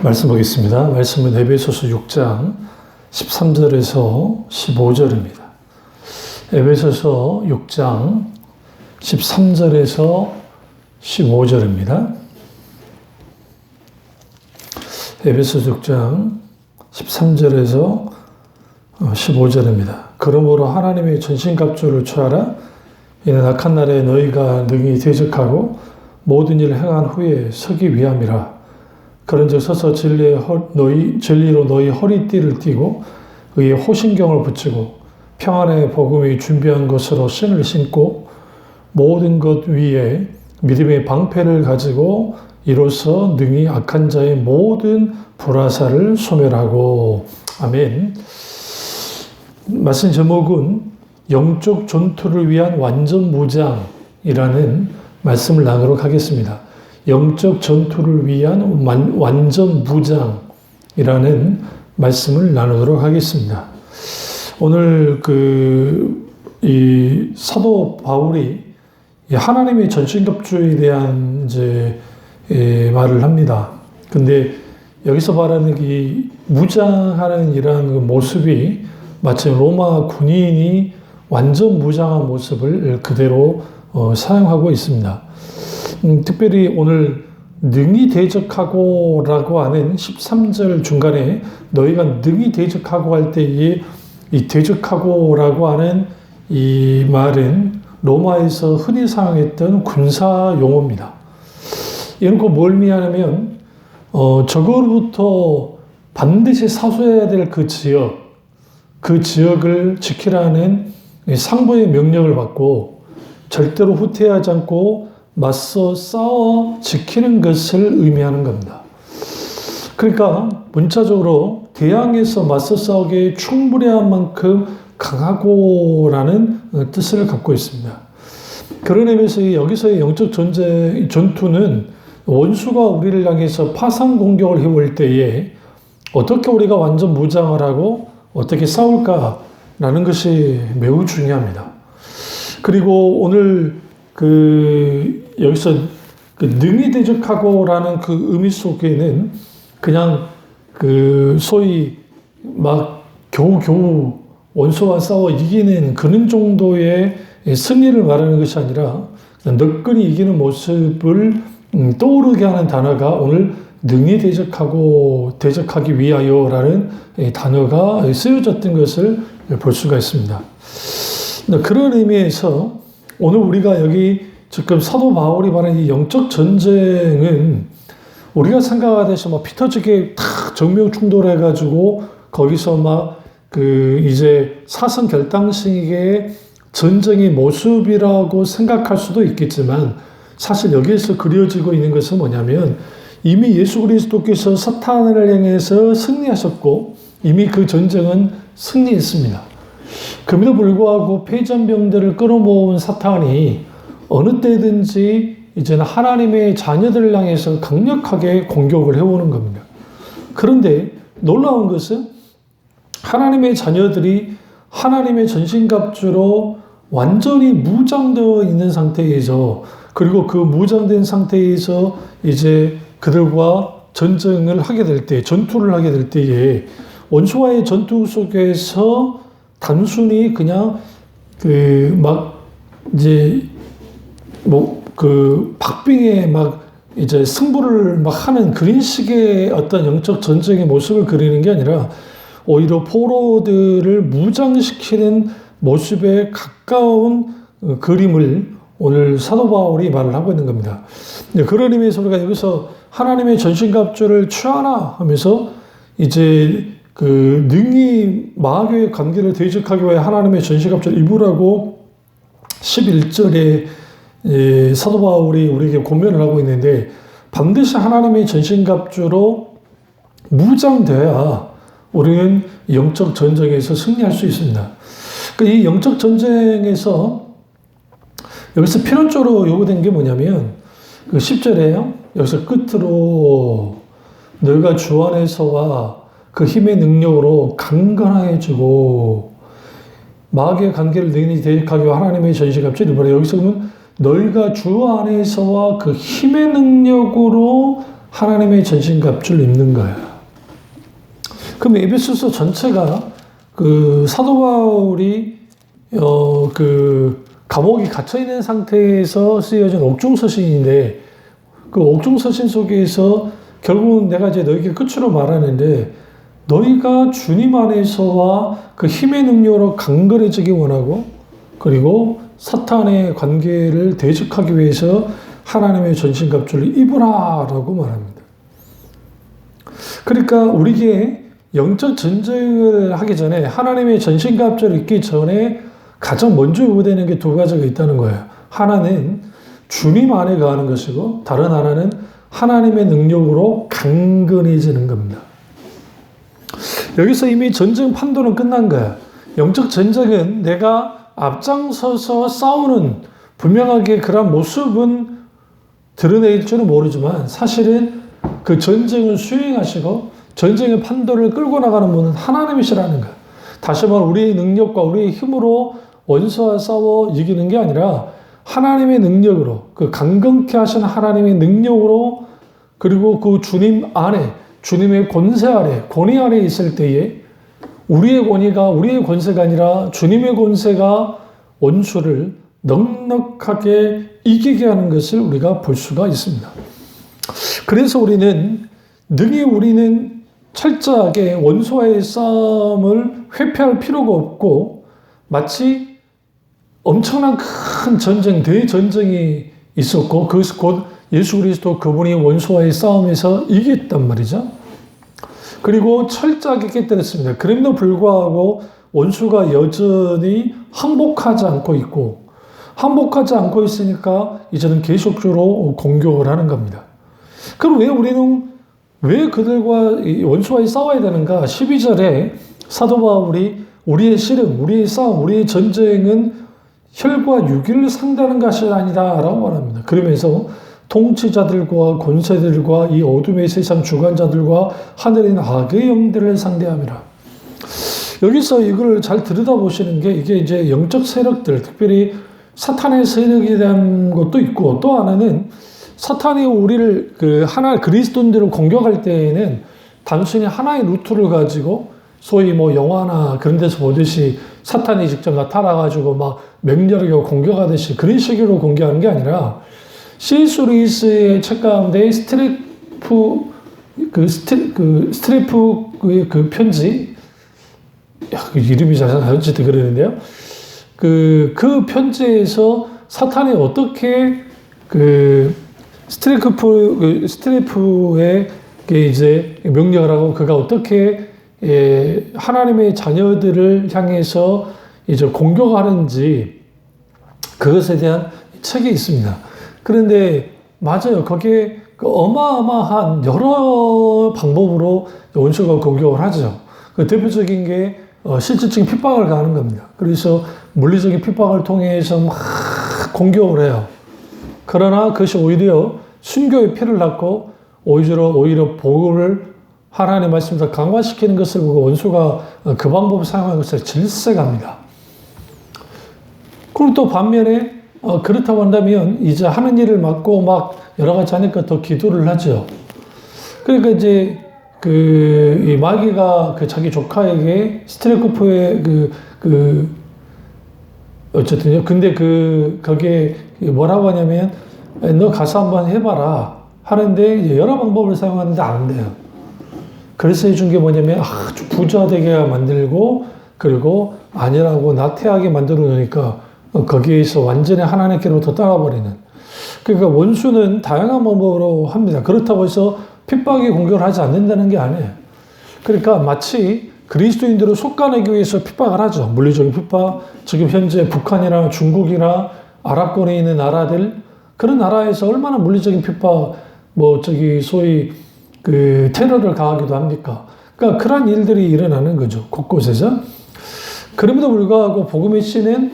말씀 보겠습니다. 말씀은 에베소서 6장 13절에서 15절입니다. 에베소서 6장 13절에서 15절입니다. 에베소서 6장 13절에서 15절입니다. 그러므로 하나님의 전신갑주를 취하라. 이는 악한 날에 너희가 능히 대적하고 모든 일을 행한 후에 서기 위함이라. 그런즉 서서 진리로 너희 허리띠를 띠고 의의 호신경을 붙이고 평안의 복음이 준비한 것으로 신을 신고 모든 것 위에 믿음의 방패를 가지고 이로써 능히 악한 자의 모든 불화살을 소멸하고. 아멘. 말씀 제목은 영적 전투를 위한 완전 무장이라는 말씀을 나누도록 하겠습니다. 영적 전투를 위한 완전 무장이라는 말씀을 나누도록 하겠습니다. 오늘 이 사도 바울이 하나님의 전신갑주에 대한 말을 합니다. 근데 여기서 말하는 이 무장하는 이러한 그 모습이 마치 로마 군인이 완전 무장한 모습을 그대로 사용하고 있습니다. 특별히 오늘 능히 대적하고 라고 하는 13절 중간에 너희가 능히 대적하고 할 때에 이 대적하고 라고 하는 이 말은 로마에서 흔히 사용했던 군사 용어입니다. 이런 거 뭘 의미하냐면 적으로부터 반드시 사수해야 될 그 지역을 지키라는 상부의 명령을 받고 절대로 후퇴하지 않고 맞서 싸워 지키는 것을 의미하는 겁니다. 그러니까 문자적으로 대항해서 맞서 싸우기에 충분한 만큼 강하고라는 뜻을 갖고 있습니다. 그런 의미에서 여기서의 영적 전투는 원수가 우리를 향해서 파상 공격을 해올 때에 어떻게 우리가 완전 무장을 하고 어떻게 싸울까라는 것이 매우 중요합니다. 그리고 오늘 여기서 능히 대적하고라는 그 의미 속에는 그냥 소위 막 겨우겨우 원수와 싸워 이기는 그런 정도의 승리를 말하는 것이 아니라 너끈히 이기는 모습을 떠오르게 하는 단어가 오늘 능히 대적하기 위하여라는 단어가 쓰여졌던 것을 볼 수가 있습니다. 그런 의미에서 오늘 우리가 여기 지금 사도 바울이 말하는 이 영적 전쟁은 우리가 생각하듯이 막 피터지게 탁 정면 충돌해가지고 거기서 이제 사선 결단식의 전쟁의 모습이라고 생각할 수도 있겠지만 사실 여기에서 그려지고 있는 것은 뭐냐면 이미 예수 그리스도께서 사탄을 향해서 승리하셨고 이미 그 전쟁은 승리했습니다. 그럼에도 불구하고 패전병들을 끌어모은 사탄이 어느 때든지 이제는 하나님의 자녀들을 향해서 강력하게 공격을 해오는 겁니다. 그런데 놀라운 것은 하나님의 자녀들이 하나님의 전신갑주로 완전히 무장되어 있는 상태에서 그리고 그 무장된 상태에서 이제 그들과 전투를 하게 될 때에 원수와의 전투 속에서 단순히 그냥 박빙에 이제 승부를 하는 그런 식의 어떤 영적 전쟁의 모습을 그리는 게 아니라 오히려 포로들을 무장시키는 모습에 가까운 그림을 오늘 사도 바울이 말을 하고 있는 겁니다. 그런 의미에서 우리가 여기서 하나님의 전신갑주를 취하라 하면서 이제 능히 마귀의 관계를 대적하기 위해 하나님의 전신갑주를 입으라고 11절에 사도 바울이 우리에게 권면을 하고 있는데 반드시 하나님의 전신갑주로 무장돼야 우리는 영적 전쟁에서 승리할 수 있습니다. 이 영적 전쟁에서 여기서 필연적으로 요구된 게 뭐냐면 10절에요. 여기서 끝으로 너희가 주 안에서와 그 힘의 능력으로 강건해지고 마귀의 관계를 능히 대적하기 위해 하나님의 전신갑주를 입으라. 여기서 보면 너희가 주 안에서와 그 힘의 능력으로 하나님의 전신갑주를 입는 거예요. 그럼 에베소서 전체가 그 사도 바울이 그 감옥에 갇혀 있는 상태에서 쓰여진 옥중서신인데 그 옥중서신 속에서 결국은 내가 이제 너희에게 끝으로 말하는데 너희가 주님 안에서와 그 힘의 능력으로 강건해지기 원하고 그리고 사탄의 관계를 대적하기 위해서 하나님의 전신갑주를 입으라라고 말합니다. 그러니까 우리에게 영적 전쟁을 하기 전에 하나님의 전신갑주를 입기 전에 가장 먼저 요구되는 게 두 가지가 있다는 거예요. 하나는 주님 안에 거하는 것이고 다른 하나는 하나님의 능력으로 강건해지는 겁니다. 여기서 이미 전쟁 판도는 끝난 거야. 영적 전쟁은 내가 앞장서서 싸우는 분명하게 그런 모습은 드러낼 줄은 모르지만 사실은 그 전쟁을 수행하시고 전쟁의 판도를 끌고 나가는 분은 하나님이시라는 거야. 다시 말해 우리의 능력과 우리의 힘으로 원수와 싸워 이기는 게 아니라 하나님의 능력으로 그 강건케 하신 하나님의 능력으로 그리고 그 주님 안에 주님의 권세 아래 권위 아래 있을 때에 우리의 권위가 우리의 권세가 아니라 주님의 권세가 원수를 넉넉하게 이기게 하는 것을 우리가 볼 수가 있습니다. 그래서 우리는 철저하게 원수와의 싸움을 회피할 필요가 없고 마치 엄청난 큰 전쟁, 대전쟁이 있었고 그것이 곧 예수 그리스도 그분이 원수와의 싸움에서 이겼단 말이죠. 그리고 철저하게 깨뜨렸습니다. 그럼에도 불구하고 원수가 여전히 항복하지 않고 있고 항복하지 않고 있으니까 이제는 계속적으로 공격을 하는 겁니다. 그럼 왜 그들과 원수와의 싸워야 되는가? 12절에 사도 바울이 우리의 씨름, 우리의 싸움, 우리의 전쟁은 혈과 육을 상대하는 것이 아니다 라고 말합니다. 그러면서 통치자들과 권세들과 이 어둠의 세상 주관자들과 하늘에 있는 악의 영들을 상대함이라. 여기서 이걸 잘 들여다보시는 게 이게 이제 영적 세력들, 특별히 사탄의 세력에 대한 것도 있고 또 하나는 사탄이 우리를 그리스도인들을 공격할 때에는 단순히 하나의 루트를 가지고 소위 뭐 영화나 그런 데서 보듯이 사탄이 직접 나타나가지고 막 맹렬하게 공격하듯이 그런 식으로 공격하는 게 아니라 C.S. 루이스의 책 가운데 스트레프의 그 편지, 이름이 잘 어쨌든 그러는데요. 그 편지에서 사탄이 어떻게 스트레프의 이제 명령을 하고 그가 어떻게 하나님의 자녀들을 향해서 이제 공격하는지 그것에 대한 책이 있습니다. 그런데 맞아요. 거기에 어마어마한 여러 방법으로 원수가 공격을 하죠. 그 대표적인 게 실질적인 핍박을 가하는 겁니다. 그래서 물리적인 핍박을 통해서 막 공격을 해요. 그러나 그것이 오히려 순교의 피를 낳고 오히려 복음을 하나님의 말씀에서 강화시키는 것을 보고 원수가 그 방법을 사용하는 것을 질색합니다. 그리고 또 반면에 그렇다고 한다면 이제 하는 일을 맡고 막 여러 가지 하니까 더 기도를 하죠. 그러니까 이제 이 마귀가 자기 조카에게 스트레코프의 어쨌든요. 근데 거기에 뭐라고 하냐면 너 가서 한번 해봐라 하는데 여러 방법을 사용하는데 안 돼요. 그래서 해준 게 뭐냐면 아주 부자 되게 만들고 그리고 아니라고 나태하게 만들어 놓으니까 거기에서 완전히 하나님께로부터 떠나버리는. 그러니까 원수는 다양한 방법으로 합니다. 그렇다고 해서 핍박에 공격을 하지 않는다는 게 아니에요. 그러니까 마치 그리스도인들을 속아내기 위해서 핍박을 하죠. 물리적인 핍박. 지금 현재 북한이나 중국이나 아랍권에 있는 나라들 그런 나라에서 얼마나 물리적인 핍박 소위 테러를 가하기도 합니까? 그러니까 그런 일들이 일어나는 거죠. 곳곳에서. 그럼에도 불구하고 복음의 씨는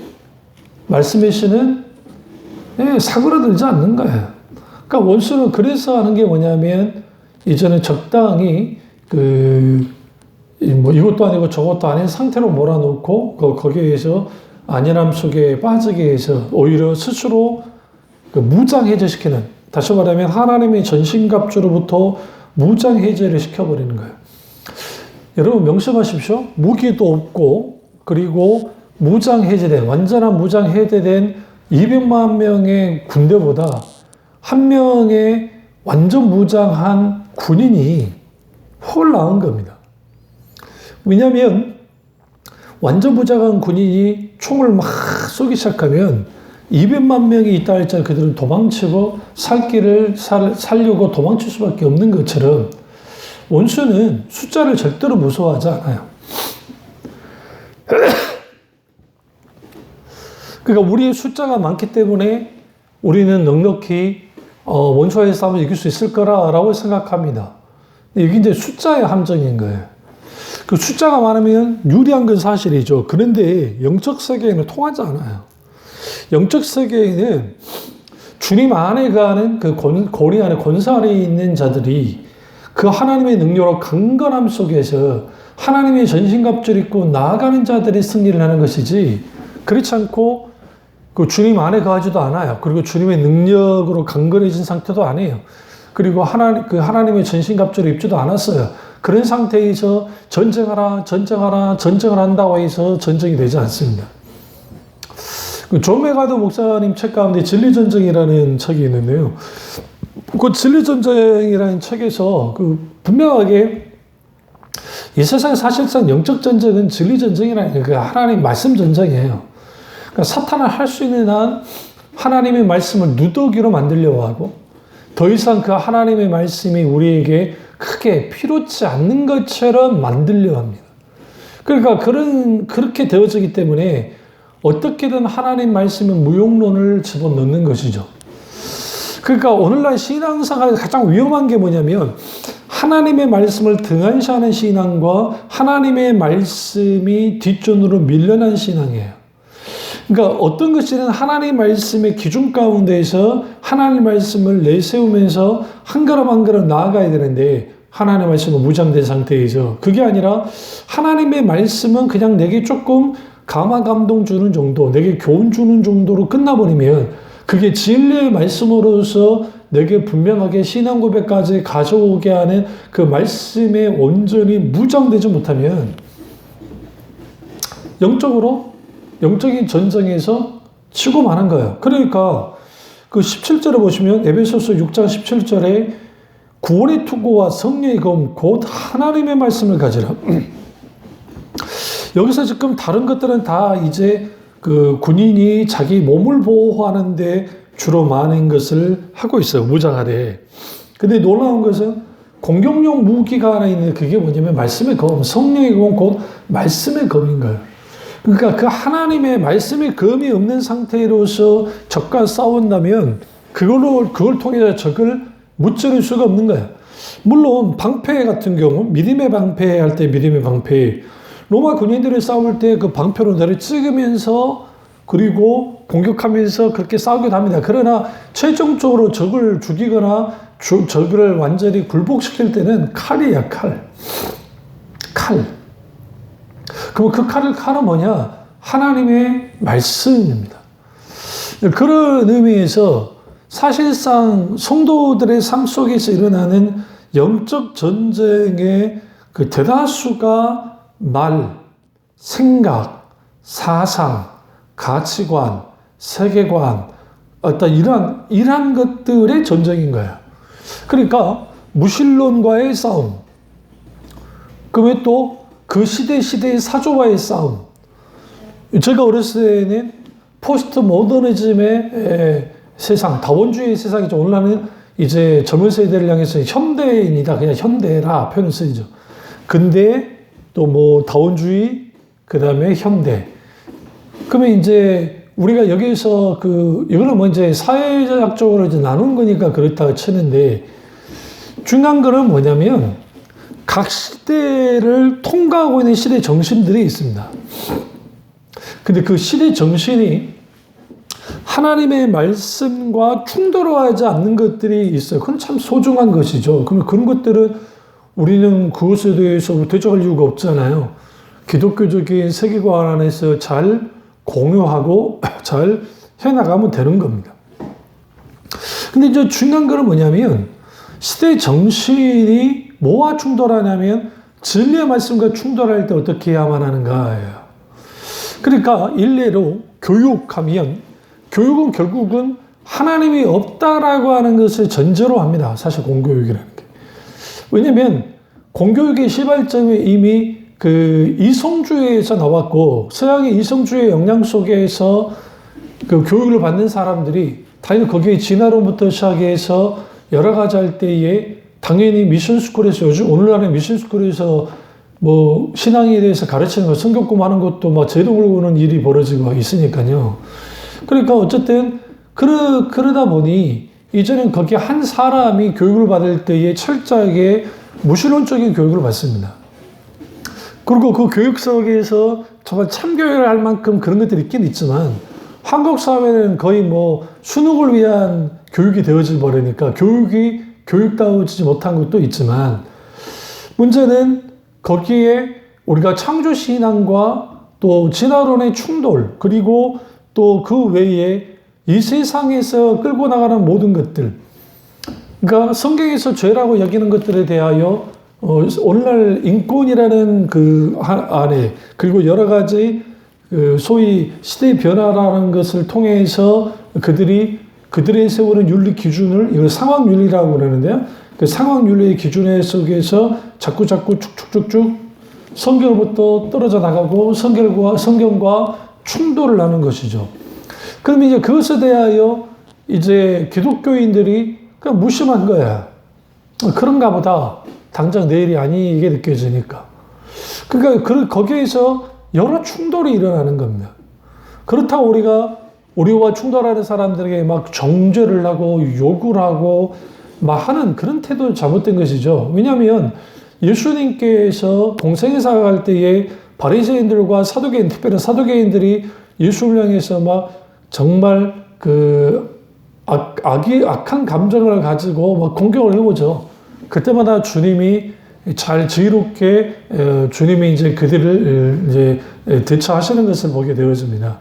말씀의 씨는 사그라들지 않는 거예요. 그러니까 원수는 그래서 하는 게 뭐냐면 이제는 적당히 이것도 아니고 저것도 아닌 상태로 몰아놓고 거기에서 안일함 속에 빠지게 해서 오히려 스스로 무장해제시키는 다시 말하면 하나님의 전신갑주로부터 무장 해제를 시켜버리는 거예요. 여러분 명심하십시오. 무기도 없고 그리고 무장 해제된 완전한 무장 해제된 200만 명의 군대보다 한 명의 완전 무장한 군인이 훨 나은 겁니다. 왜냐하면 완전 무장한 군인이 총을 막 쏘기 시작하면 200만 명이 있다 할지라도 그들은 도망치고 살려고 도망칠 수밖에 없는 것처럼 원수는 숫자를 절대로 무서워하지 않아요. 그러니까 우리의 숫자가 많기 때문에 우리는 넉넉히 원수와의 싸움을 이길 수 있을 거라고 생각합니다. 이게 이제 숫자의 함정인 거예요. 그 숫자가 많으면 유리한 건 사실이죠. 그런데 영적 세계에는 통하지 않아요. 영적 세계에는 주님 안에 가는 그 고리 안에 권세 안에 있는 자들이 그 하나님의 능력으로 강건함 속에서 하나님의 전신갑주를 입고 나아가는 자들이 승리를 하는 것이지 그렇지 않고 그 주님 안에 거하지도 않아요. 그리고 주님의 능력으로 강건해진 상태도 아니에요. 그리고 하나님의 전신갑주를 입지도 않았어요. 그런 상태에서 전쟁을 한다고 해서 전쟁이 되지 않습니다. 존 메가더 목사님 책 가운데 진리전쟁이라는 책이 있는데요. 그 진리전쟁이라는 책에서 분명하게 이 세상 사실상 영적 전쟁은 진리전쟁이라는 그 하나님 말씀 전쟁이에요. 그러니까 사탄을 할 수 있는 한 하나님의 말씀을 누더기로 만들려고 하고 더 이상 그 하나님의 말씀이 우리에게 크게 필요치 않는 것처럼 만들려 합니다. 그러니까 그렇게 되어지기 때문에 어떻게든 하나님 말씀의 무용론을 집어넣는 것이죠. 그러니까 오늘날 신앙생활에서 가장 위험한 게 뭐냐면 하나님의 말씀을 등한시하는 신앙과 하나님의 말씀이 뒷전으로 밀려난 신앙이에요. 그러니까 어떤 것이든 하나님 말씀의 기준 가운데에서 하나님 말씀을 내세우면서 한 걸음 한 걸음 나아가야 되는데 하나님의 말씀은 무장된 상태에서 그게 아니라 하나님의 말씀은 그냥 내게 조금 감화 감동 주는 정도, 내게 교훈 주는 정도로 끝나버리면 그게 진리의 말씀으로서 내게 분명하게 신앙 고백까지 가져오게 하는 그 말씀에 온전히 무장되지 못하면 영적인 전쟁에서 치고 마는 거예요. 그러니까 그 17절에 보시면 에베소서 6장 17절에 구원의 투구와 성령의 검 곧 하나님의 말씀을 가지라. 여기서 지금 다른 것들은 다 이제 그 군인이 자기 몸을 보호하는데 주로 많은 것을 하고 있어요. 무장하되. 근데 놀라운 것은 공격용 무기가 하나 있는데 그게 뭐냐면 말씀의 검, 성령의 검 곧 말씀의 검인 거예요. 그러니까 그 하나님의 말씀의 검이 없는 상태로서 적과 싸운다면 그걸 통해서 적을 무찌를 수가 없는 거예요. 물론 방패 같은 경우 믿음의 방패 할 때 믿음의 방패 로마 군인들이 싸울 때 그 방패로 나를 찍으면서 그리고 공격하면서 그렇게 싸우기도 합니다. 그러나 최종적으로 적을 죽이거나 적을 완전히 굴복시킬 때는 칼이야, 칼. 그럼 그 칼은 뭐냐? 하나님의 말씀입니다. 그런 의미에서 사실상 성도들의 삶 속에서 일어나는 영적 전쟁의 그 대다수가 말, 생각, 사상, 가치관, 세계관, 어떤 이러한 것들의 전쟁인 거예요. 그러니까 무신론과의 싸움, 그러면 또 그 시대의 사조와의 싸움. 제가 어렸을 때는 포스트 모더니즘의 세상, 다원주의 세상이죠. 오늘날은 이제 젊은 세대를 향해서 현대인이다, 그냥 현대라 표현을 쓰죠. 근대, 또 뭐 다원주의, 그 다음에 현대. 그러면 이제 우리가 여기서 이거는 뭐 이제 사회학적으로 이제 나눈 거니까 그렇다고 치는데 중요한 거는 뭐냐면 각 시대를 통과하고 있는 시대 정신들이 있습니다. 근데 그 시대 정신이 하나님의 말씀과 충돌하지 않는 것들이 있어요. 그건 참 소중한 것이죠. 그러면 그런 것들은 우리는 그것에 대해서 대적할 이유가 없잖아요. 기독교적인 세계관 안에서 잘 공유하고 잘 해나가면 되는 겁니다. 근데 이제 중요한 건 뭐냐면 시대 정신이 뭐와 충돌하냐면 진리의 말씀과 충돌할 때 어떻게 해야만 하는가예요. 그러니까 일례로 교육하면 교육은 결국은 하나님이 없다라고 하는 것을 전제로 합니다. 사실 공교육이라는 게. 왜냐하면 공교육의 시발점이 이미 그 이성주의에서 나왔고 서양의 이성주의 영향 속에서 그 교육을 받는 사람들이 당연히 거기에 진화론부터 시작해서 여러 가지 할 때에 당연히 미션스쿨에서 요즘 오늘날의 미션스쿨에서 뭐 신앙에 대해서 가르치는 거 성경 공부하는 것도 막 제도 걸고는 일이 벌어지고 있으니까요. 그러니까 어쨌든 그러다 보니 이제는 거기 한 사람이 교육을 받을 때에 철저하게 무신론적인 교육을 받습니다. 그리고 그 교육 속에서 정말 참교육을 할 만큼 그런 것들이 있긴 있지만 한국 사회는 거의 뭐 수능을 위한 교육이 되어져 버리니까 교육이 교육다워지지 못한 것도 있지만 문제는 거기에 우리가 창조신앙과 또 진화론의 충돌 그리고 또 그 외에 이 세상에서 끌고 나가는 모든 것들 그러니까 성경에서 죄라고 여기는 것들에 대하여 오늘날 인권이라는 그 안에 그리고 여러 가지 소위 시대의 변화라는 것을 통해서 그들이 세우는 윤리 기준을 이걸 상황윤리라고 그러는데요. 그 상황윤리의 기준 속에서 자꾸 쭉쭉쭉쭉 성경으로부터 떨어져 나가고 성경과 충돌을 하는 것이죠. 그럼 이제 그것에 대하여 이제 기독교인들이 그냥 무심한 거야. 그런가 보다. 당장 내일이 아니게 느껴지니까. 그러니까 거기에서 여러 충돌이 일어나는 겁니다. 그렇다고 우리와 충돌하는 사람들에게 막 정죄를 하고 욕을 하고 막 하는 그런 태도 잘못된 것이죠. 왜냐하면 예수님께서 공생에 살아갈 때에 바리새인들과 사두개인, 특별히 사두개인들이 예수를 향해서 막 정말 그 악한 감정을 가지고 막 공격을 해오죠. 그때마다 주님이 잘 지혜롭게 주님이 이제 그들을 이제 대처하시는 것을 보게 되어집니다.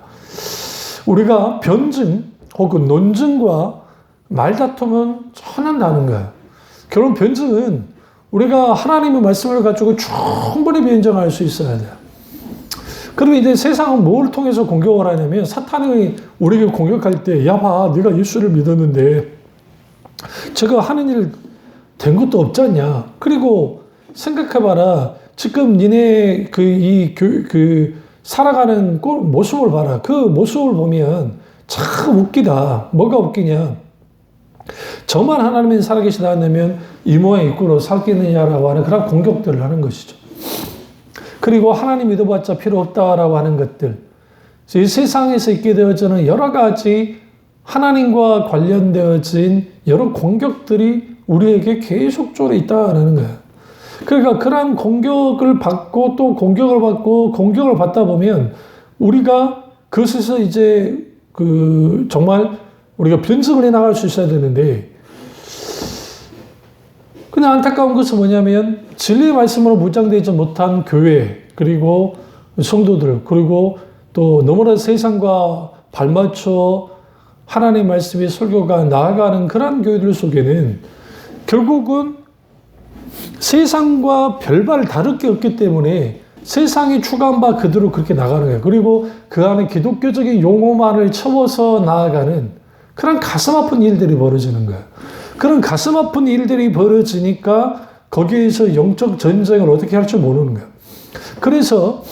우리가 변증 혹은 논증과 말다툼은 전혀 다른 거예요. 결론 변증은 우리가 하나님의 말씀을 가지고 충분히 변증할 수 있어야 돼요. 그러면 이제 세상은 뭘 통해서 공격을 하냐면 사탄이 우리에게 공격할 때 야 봐 네가 예수를 믿었는데 제가 하는 일 된 것도 없지 않냐. 그리고 생각해봐라. 지금 니네 살아가는 모습을 봐라. 그 모습을 보면 참 웃기다. 뭐가 웃기냐. 저만 하나님이 살아계시다 하면 이 모양 입구로 살겠느냐라고 하는 그런 공격들을 하는 것이죠. 그리고 하나님 믿어봤자 필요 없다라고 하는 것들. 이 세상에서 있게 되어지는 여러 가지 하나님과 관련되어진 여러 공격들이 우리에게 계속적으로 있다라는 거예요. 그러니까 그러한 공격을 받고 또 공격을 받고 공격을 받다 보면 우리가 그것에서 이제 정말 우리가 변증을 해 나갈 수 있어야 되는데 그냥 안타까운 것은 뭐냐면 진리의 말씀으로 무장되지 못한 교회 그리고 성도들 그리고 또 너무나 세상과 발맞춰 하나님의 말씀의 설교가 나아가는 그런 교회들 속에는 결국은 세상과 별반 다를 게 없기 때문에 세상이 추구한 바 그대로 그렇게 나가는 거예요. 그리고 그 안에 기독교적인 용어만을 채워서 나아가는 그런 가슴 아픈 일들이 벌어지는 거예요. 그런 가슴 아픈 일들이 벌어지니까 거기에서 영적 전쟁을 어떻게 할 줄 모르는 거예요. 그래서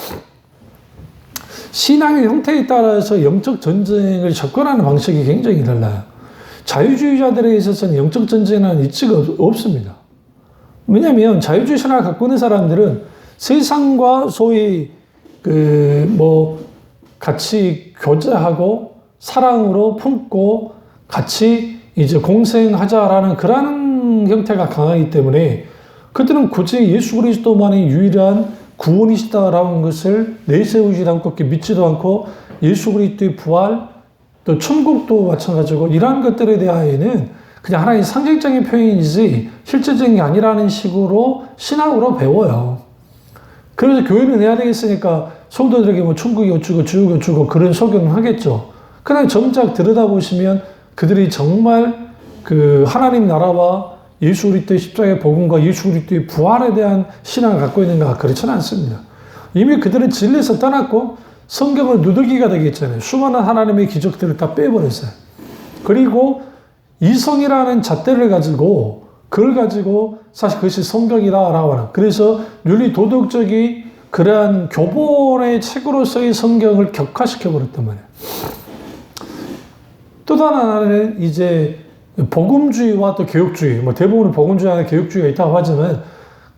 신앙의 형태에 따라서 영적 전쟁을 접근하는 방식이 굉장히 달라요. 자유주의자들에 있어서는 영적 전쟁은 이치가 없습니다. 왜냐하면 자유주의 신앙을 갖고 있는 사람들은 세상과 소위 같이 교제하고 사랑으로 품고 같이 이제 공생하자라는 그런 형태가 강하기 때문에 그들은 굳이 예수 그리스도만이 유일한 구원이시다라는 것을 내세우지도 않고 믿지도 않고 예수 그리스도의 부활 또 천국도 마찬가지고 이러한 것들에 대하여는 그냥 하나의 상징적인 표현이지 실제적인 게 아니라는 식으로 신학으로 배워요. 그래서 교회는 해야 되겠으니까 성도들에게 뭐 천국이 어쩌고 지옥이 어쩌고 그런 소견을 하겠죠. 그러나 정작 들여다보시면 그들이 정말 그 하나님 나라와 예수 그리스도의 십자가의 복음과 예수 그리스도의 부활에 대한 신앙을 갖고 있는가? 그렇지는 않습니다. 이미 그들은 진리에서 떠났고 성경을 누더기가 되겠잖아요. 수많은 하나님의 기적들을 다 빼버렸어요. 그리고 이성이라는 잣대를 가지고 그걸 가지고 사실 그것이 성경이다라고 하는, 그래서 윤리 도덕적인 그러한 교본의 책으로서의 성경을 격화시켜 버렸단 말이에요. 또 다른 하나는 이제 복음주의와 또 개혁주의, 뭐 대부분은 복음주의 안에 개혁주의가 있다고 하지만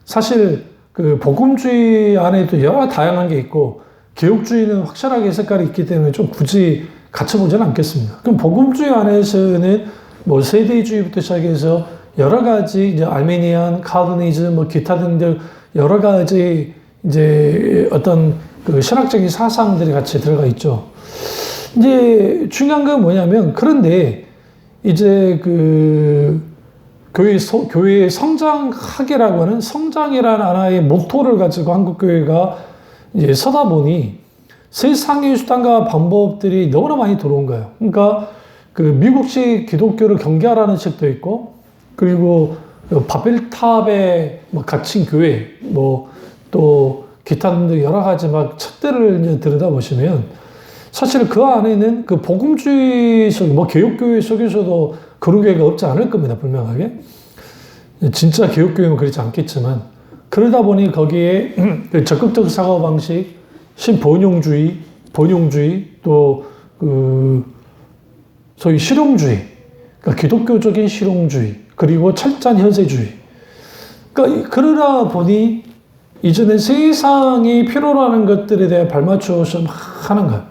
사실 그 복음주의 안에도 여러 다양한 게 있고 개혁주의는 확실하게 색깔이 있기 때문에 좀 굳이 갖춰보지는 않겠습니다. 그럼 복음주의 안에서는 뭐 세대주의부터 시작해서 여러 가지 이제 알메니안, 칼비니즘, 뭐 기타 등등 여러 가지 이제 어떤 그 신학적인 사상들이 같이 들어가 있죠. 이제 중요한 건 뭐냐면, 그런데 이제 그 교회의 성장학이라고 하는 성장이라는 하나의 모토를 가지고 한국교회가 이제 서다 보니 세상의 수단과 방법들이 너무나 많이 들어온 거예요. 그러니까 그 미국식 기독교를 경계하라는 책도 있고, 그리고 바벨탑에 뭐 갇힌 교회, 뭐 또 기타 등등 여러 가지 막 책들을 이제 들여다보시면 사실 그 안에는 그 복음주의 속, 뭐 개혁교회 속에서도 그런 교회가 없지 않을 겁니다, 분명하게. 진짜 개혁교회는 그렇지 않겠지만, 그러다 보니 거기에 적극적 사고방식, 신번영주의, 번영주의, 또 그 소위 실용주의, 그러니까 기독교적인 실용주의, 그리고 철저한 현세주의. 그러니까 그러다 보니 이제는 세상이 필요로 하는 것들에 대해 발맞춰서 막 하는 거예요.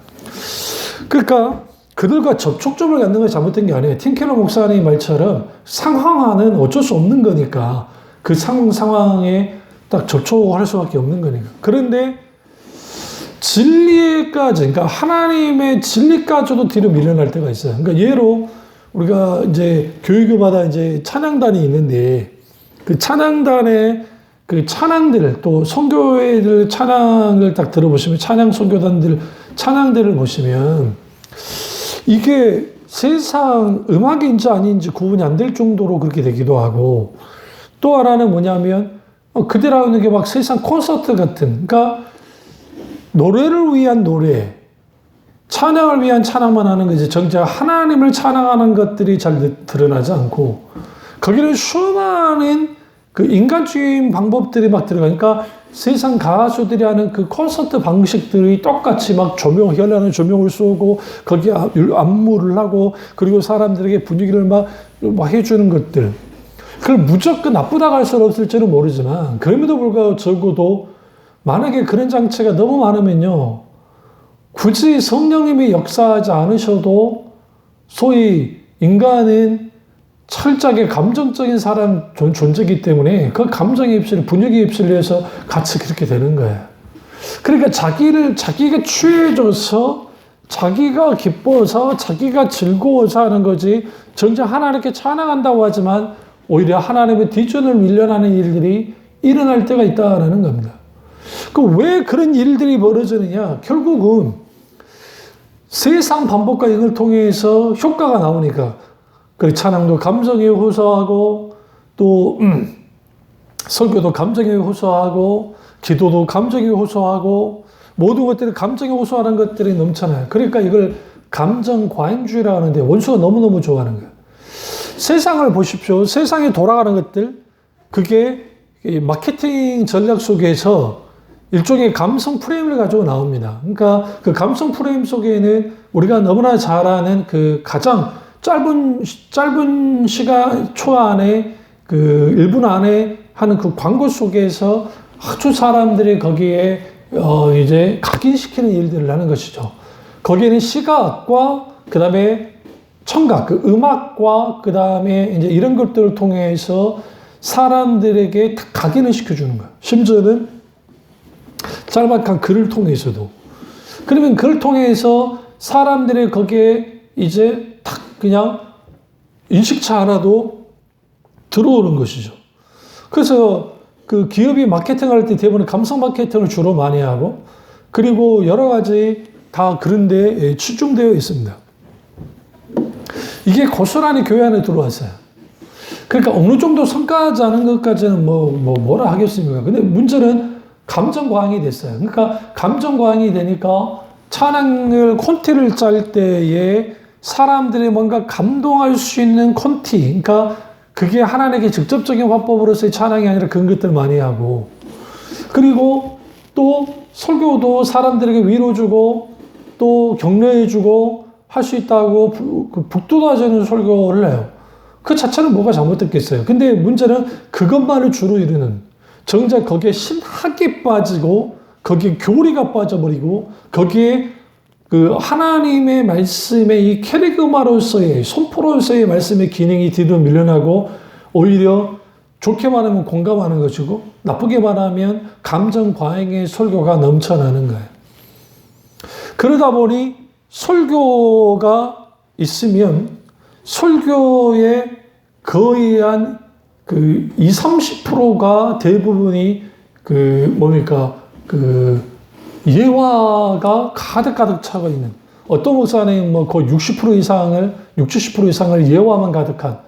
그러니까 그들과 접촉점을 갖는 것이 잘못된 게 아니에요. 팀켈러 목사님 말처럼 상황화는 어쩔 수 없는 거니까 그 상황에 딱 접촉할 수밖에 없는 거니까. 그런데 진리까지, 그러니까 하나님의 진리까지도 뒤로 밀려날 때가 있어요. 그러니까 예로 우리가 이제 교회마다 이제 찬양단이 있는데 그 찬양단의 그 찬양들, 또 선교회들 찬양을 딱 들어보시면, 찬양 선교단들 찬양들을 보시면 이게 세상 음악인지 아닌지 구분이 안 될 정도로 그렇게 되기도 하고, 또 하나는 뭐냐면 그들 하는 게 막 세상 콘서트 같은, 그러니까 노래를 위한 노래, 찬양을 위한 찬양만 하는 거지 정작 하나님을 찬양하는 것들이 잘 드러나지 않고, 거기는 수많은 그 인간적인 방법들이 막 들어가니까 세상 가수들이 하는 그 콘서트 방식들이 똑같이 막 현란한 조명을 쏘고 거기에 안무를 하고 그리고 사람들에게 분위기를 막 해주는 것들, 그걸 무조건 나쁘다고 할 수는 없을지는 모르지만, 그럼에도 불구하고 적어도 만약에 그런 장치가 너무 많으면요, 굳이 성령님이 역사하지 않으셔도 소위 인간은 철저하게 감정적인 사람 존재이기 때문에 그 감정에 휩쓸려, 분위기에 휩쓸려서 같이 그렇게 되는 거예요. 그러니까 자기가 취해져서 자기가 기뻐서 자기가 즐거워서 하는 거지, 정작 하나님께 찬양한다고 하지만 오히려 하나님의 뒷전을 밀려나는 일들이 일어날 때가 있다는 겁니다. 그 왜 그런 일들이 벌어지느냐? 결국은 세상 반복과 이걸 통해서 효과가 나오니까. 그 찬양도 감정에 호소하고, 또 설교도 감정에 호소하고, 기도도 감정에 호소하고, 모든 것들이 감정에 호소하는 것들이 넘쳐나요. 그러니까 이걸 감정 과잉주의라고 하는데 원수가 너무너무 좋아하는 거예요. 세상을 보십시오. 세상에 돌아가는 것들, 그게 마케팅 전략 속에서 일종의 감성 프레임을 가지고 나옵니다. 그러니까 그 감성 프레임 속에는 우리가 너무나 잘 아는 그 가장 짧은 시간 초 안에 그 1분 안에 하는 그 광고 속에서 아주 사람들이 거기에 이제 각인시키는 일들을 하는 것이죠. 거기에는 시각과 그 다음에 청각, 그 음악과 그 다음에 이제 이런 것들을 통해서 사람들에게 각인을 시켜주는 거예요. 심지어는 짤막한 글을 통해서도. 그러면 그걸 통해서 사람들이 거기에 이제 탁 그냥 인식차 하나도 들어오는 것이죠. 그래서 그 기업이 마케팅할 때 대부분 감성 마케팅을 주로 많이 하고, 그리고 여러 가지 다 그런 데 치중되어 있습니다. 이게 고스란히 교회 안에 들어왔어요. 그러니까 어느 정도 성과하지 않은 것까지는 뭐라 하겠습니까? 근데 문제는 감정과잉이 됐어요. 그러니까 감정과잉이 되니까 찬양을 콘티를 짤 때에 사람들이 뭔가 감동할 수 있는 콘티, 그러니까 그게 하나님께 직접적인 화법으로서의 찬양이 아니라 그런 것들 많이 하고, 그리고 또 설교도 사람들에게 위로 주고 또 격려해 주고 할 수 있다고 북돋아주는 설교를 해요. 그 자체는 뭐가 잘못됐겠어요. 근데 문제는 그것만을 주로 이루는, 정작 거기에 신학이 빠지고 거기에 교리가 빠져버리고 거기에 그 하나님의 말씀의 이 캐리그마로서의 선포로서의 말씀의 기능이 뒤로 밀려나고 오히려 좋게 말하면 공감하는 것이고 나쁘게 말하면 감정 과잉의 설교가 넘쳐나는 거예요. 그러다 보니 설교가 있으면 설교의 거의 한 그 20, 30%가 대부분이 예화가 가득 차고 있는, 어떤 목사는 거의 60% 이상을, 60, 70% 이상을 예화만 가득한,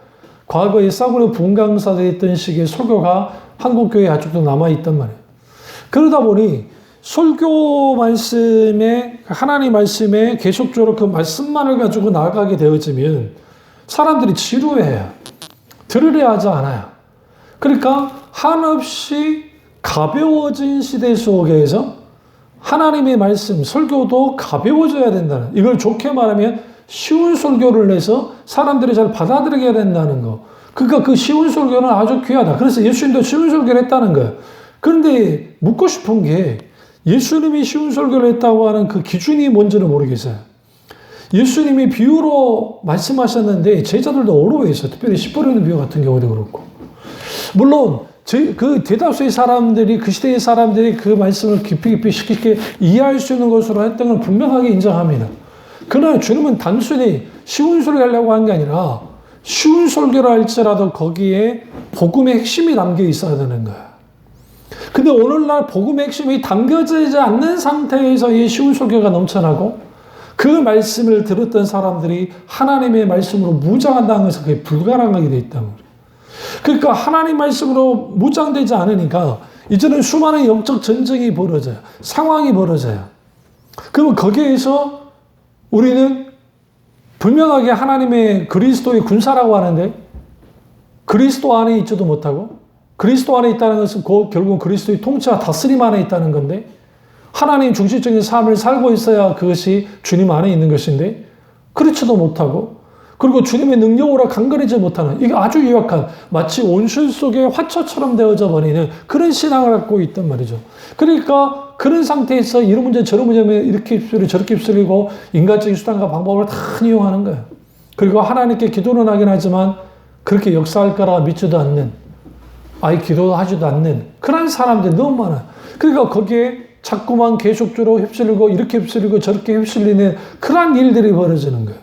과거에 싸구려 분강사에 있던 식의 설교가 한국교회에 아직도 남아있단 말이에요. 그러다 보니 설교 말씀에, 하나님 말씀에 계속적으로 그 말씀만을 가지고 나아가게 되어지면 사람들이 지루해요. 들으려 하지 않아요. 그러니까 한없이 가벼워진 시대 속에서 하나님의 말씀, 설교도 가벼워져야 된다는, 이걸 좋게 말하면 쉬운 설교를 해서 사람들이 잘 받아들이게 된다는 거. 그러니까 그 쉬운 설교는 아주 귀하다. 그래서 예수님도 쉬운 설교를 했다는 거예요. 그런데 묻고 싶은 게 예수님이 쉬운 설교를 했다고 하는 그 기준이 뭔지는 모르겠어요. 예수님이 비유로 말씀하셨는데 제자들도 어려워했어요. 특별히 씨 뿌리는 비유 같은 경우도 그렇고. 물론 그 대다수의 사람들이, 그 시대의 사람들이 그 말씀을 깊이 쉽게 이해할 수 있는 것으로 했던 걸 분명하게 인정합니다. 그러나 주님은 단순히 쉬운 설교를 하려고 한 게 아니라 쉬운 설교를 할지라도 거기에 복음의 핵심이 담겨 있어야 되는 거야. 근데 오늘날 복음의 핵심이 담겨지지 않는 상태에서 이 쉬운 설교가 넘쳐나고 그 말씀을 들었던 사람들이 하나님의 말씀으로 무장한다는 것은 그게 불가능하게 돼 있다는 거예요. 그러니까 하나님 말씀으로 무장되지 않으니까 이제는 수많은 영적 전쟁이 벌어져요. 상황이 벌어져요. 그러면 거기에서 우리는 분명하게 하나님의 그리스도의 군사라고 하는데 그리스도 안에 있지도 못하고, 그리스도 안에 있다는 것은 결국 그리스도의 통치와 다스림 안에 있다는 건데, 하나님 중심적인 삶을 살고 있어야 그것이 주님 안에 있는 것인데 그렇지도 못하고, 그리고 주님의 능력으로 강건해지 못하는, 이게 아주 유약한, 마치 온실 속의 화초처럼 되어져 버리는 그런 신앙을 갖고 있단 말이죠. 그러니까 그런 상태에서 이런 문제 저런 문제면 이렇게 휩쓸리고 저렇게 휩쓸리고 인간적인 수단과 방법을 다 이용하는 거예요. 그리고 하나님께 기도는 하긴 하지만 그렇게 역사할 거라 믿지도 않는, 아예 기도하지도 않는 그런 사람들이 너무 많아요. 그러니까 거기에 자꾸만 계속적으로 휩쓸리고 이렇게 휩쓸리고 저렇게 휩쓸리는 그런 일들이 벌어지는 거예요.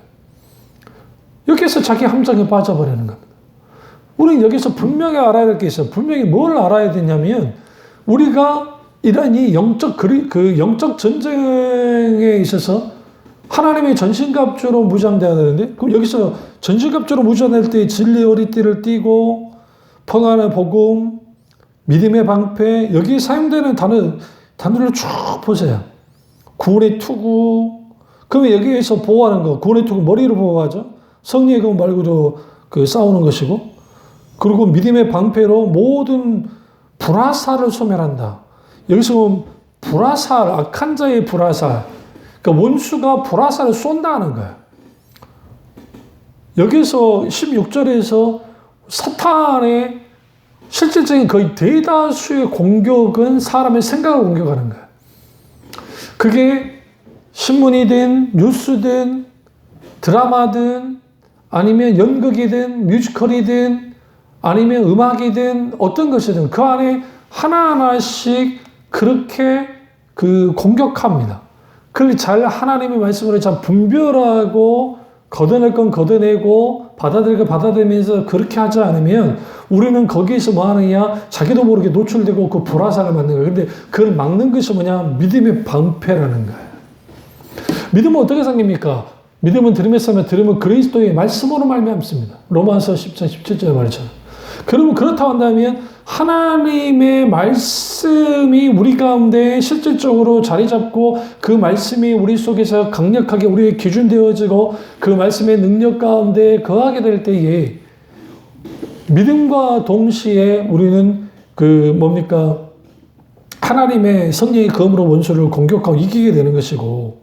여기서 자기 함정에 빠져버리는 겁니다. 우리는 여기서 분명히 알아야 될 게 있어요. 분명히 뭘 알아야 되냐면, 우리가 이런 이 영적 전쟁에 있어서 하나님의 전신갑주로 무장되어야 되는데, 그럼 여기서 전신갑주로 무장될 때 진리의 허리띠를 띠고 평안의 복음, 믿음의 방패, 여기 사용되는 단어를 쭉 보세요. 구원의 투구, 그러면 여기에서 보호하는 거, 구원의 투구 머리로 보호하죠. 성리의 검 말고도 싸우는 것이고, 그리고 믿음의 방패로 모든 불화살을 소멸한다. 여기서 보면 불화살, 악한 자의 불화살, 그러니까 원수가 불화살을 쏜다는 거예요. 여기서 16절에서 사탄의 실질적인 거의 대다수의 공격은 사람의 생각을 공격하는 거예요. 그게 신문이든 뉴스든 드라마든 아니면 연극이든 뮤지컬이든 아니면 음악이든 어떤 것이든 그 안에 하나하나씩 그렇게 공격합니다. 그걸 잘 하나님의 말씀으로 잘 분별하고 걷어낼 건 걷어내고 받아들일 건 받아들이면서 그렇게 하지 않으면 우리는 거기에서 뭐 하느냐, 자기도 모르게 노출되고 그 불화살을 맞는 거예요. 근데 그걸 막는 것이 뭐냐, 믿음의 방패라는 거예요. 믿음은 어떻게 생깁니까? 믿음은 들으면 그리스도의 말씀으로 말미암습니다. 로마서 10장 17절에 말했잖아요. 그러면 그렇다고 한다면 하나님의 말씀이 우리 가운데 실질적으로 자리 잡고 그 말씀이 우리 속에서 강력하게 우리의 기준 되어지고 그 말씀의 능력 가운데 거하게 될 때에 믿음과 동시에 우리는 하나님의 성령의 검으로 원수를 공격하고 이기게 되는 것이고,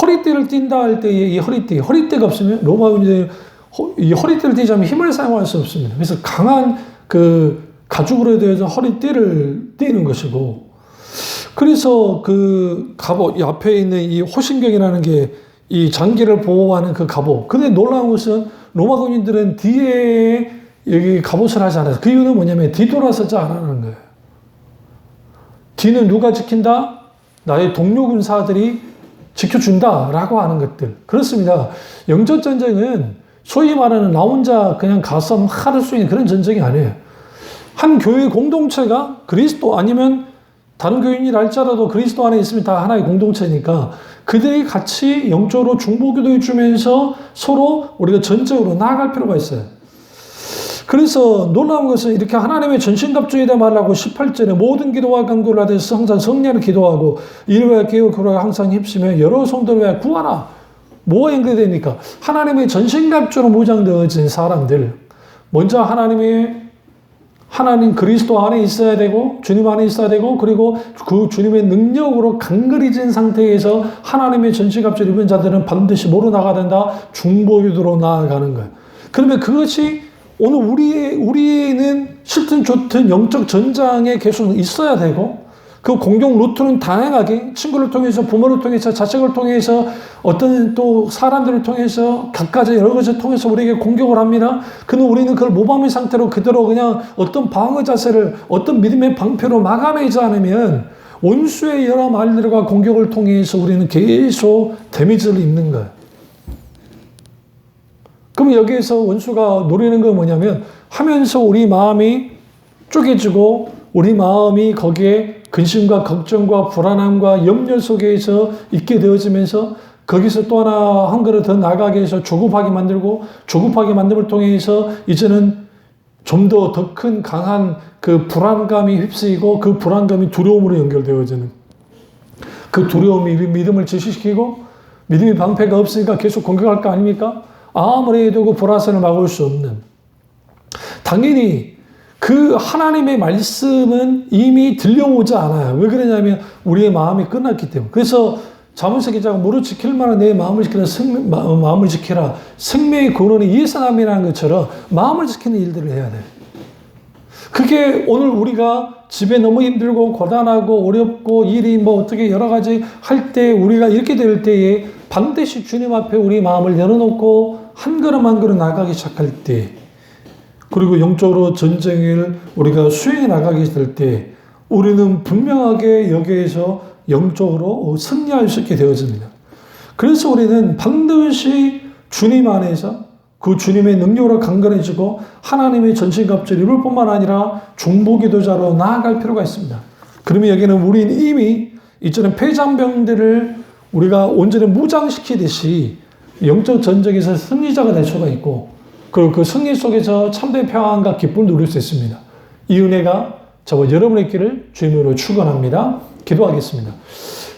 허리띠를 띈다 할 때에 이 허리띠가 없으면 로마인들 이 허리띠를 띠자면 힘을 사용할 수 없습니다. 그래서 강한 가죽으로 되어서 허리띠를 띠는 것이고, 그래서 갑옷, 이 앞에 있는 이 호신경이라는 게 이 장기를 보호하는 그 갑옷. 근데 놀라운 것은 로마 군인들은 뒤에 여기 갑옷을 하지 않아요. 그 이유는 뭐냐면 뒤돌아서지 않으라는 거예요. 뒤는 누가 지킨다? 나의 동료 군사들이 지켜준다라고 하는 것들. 그렇습니다. 영적 전쟁은 소위 말하는 나 혼자 그냥 가서 할 수 있는 그런 전쟁이 아니에요. 한 교회 공동체가 그리스도 아니면 다른 교인이라 할지라도 그리스도 안에 있으면 다 하나의 공동체니까 그들이 같이 영적으로 중보기도해 주면서 서로 우리가 전적으로 나아갈 필요가 있어요. 그래서 놀라운 것은 이렇게 하나님의 전신갑주에 대해 말하고 18절에 모든 기도와 간구를 하듯이 항상 성령을 기도하고 이를 위하여 기도하고 항상 힘쓰며 여러 성도를 위하여 구하라. 뭐가 연결되니까 하나님의 전신갑주로 무장되어진 사람들, 먼저 하나님 그리스도 안에 있어야 되고 주님 안에 있어야 되고, 그리고 그 주님의 능력으로 강건해진 상태에서 하나님의 전신갑주를 입은 자들은 반드시 뭐로 나가야 된다? 중보기도로 나아가는 거예요. 그러면 그것이 오늘 우리는 싫든 좋든 영적 전장에 계속 있어야 되고, 그 공격 루트는 다양하게 친구를 통해서, 부모를 통해서, 자식을 통해서, 어떤 또 사람들을 통해서, 각가지 여러 가지를 통해서 우리에게 공격을 합니다. 근데 우리는 그걸 모방의 상태로 그대로 그냥 어떤 방어 자세를, 어떤 믿음의 방패로 막아내지 않으면 원수의 여러 말들과 공격을 통해서 우리는 계속 데미지를 입는 거예요. 그럼 여기에서 원수가 노리는 건 뭐냐면, 하면서 우리 마음이 쪼개지고 우리 마음이 거기에 근심과 걱정과 불안함과 염려 속에서 있게 되어지면서 거기서 또 하나 한 걸음 더 나가게 해서 조급하게 만들고, 조급하게 만듦을 통해서 이제는 좀 더 큰 강한 그 불안감이 휩쓰이고, 그 불안감이 두려움으로 연결되어지는, 그 두려움이 믿음을 질식시키고 믿음의 방패가 없으니까 계속 공격할 거 아닙니까? 아무리 해도 그 불화선을 막을 수 없는. 당연히 그 하나님의 말씀은 이미 들려오지 않아요. 왜 그러냐면 우리의 마음이 끝났기 때문에. 그래서 잠언서 기자가 무릇 지킬 만한 내 마음을 지키라, 마음을 지키라. 생명의 근원이 예산함이라는 것처럼 마음을 지키는 일들을 해야 돼요. 그게 오늘 우리가 집에 너무 힘들고 고단하고 어렵고 일이 어떻게 여러 가지 할 때 우리가 이렇게 될 때에 반드시 주님 앞에 우리 마음을 열어놓고 한 걸음 한 걸음 나가기 시작할 때, 그리고 영적으로 전쟁을 우리가 수행해 나가게 될 때 우리는 분명하게 여기에서 영적으로 승리할 수 있게 되어집니다. 그래서 우리는 반드시 주님 안에서 그 주님의 능력으로 강건해지고 하나님의 전신갑주를 입을 뿐만 아니라 중보기도자로 나아갈 필요가 있습니다. 그러면 여기는 우리는 이미 이전에 폐장병들을 우리가 온전히 무장시키듯이 영적 전쟁에서 승리자가 될 수가 있고, 그리고 그 승리 속에서 참된 평안과 기쁨을 누릴 수 있습니다. 이 은혜가 저와 여러분의 있기를 주님으로 축원합니다. 기도하겠습니다.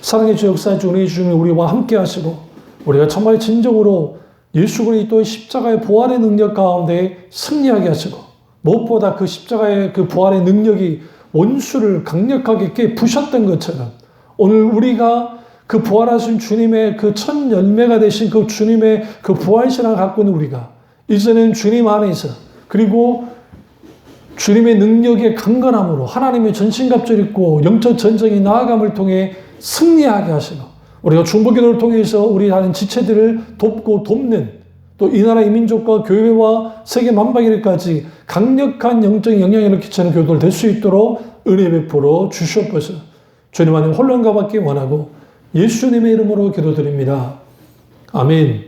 사랑의 주, 역사의 주, 은혜의 주님이 우리와 함께 하시고 우리가 정말 진정으로 예수 그리스도의 십자가의 부활의 능력 가운데 승리하게 하시고, 무엇보다 그 십자가의 그 부활의 능력이 원수를 강력하게 깨부셨던 것처럼 오늘 우리가 그 부활하신 주님의 그 첫 열매가 되신 그 주님의 그 부활신앙을 갖고 있는 우리가 이제는 주님 안에서, 그리고 주님의 능력의 강건함으로 하나님의 전신갑주를 입고 영적 전쟁이 나아감을 통해 승리하게 하시고, 우리가 중보기도를 통해서 우리 다른 지체들을 돕고 돕는, 또 이 나라 이민족과 교회와 세계 만방일까지 강력한 영적 영향력을 끼치는 교도들 될 수 있도록 은혜 베풀어 주시옵소서. 주님 안에 혼란과 받기 원하고 예수님의 이름으로 기도드립니다. 아멘.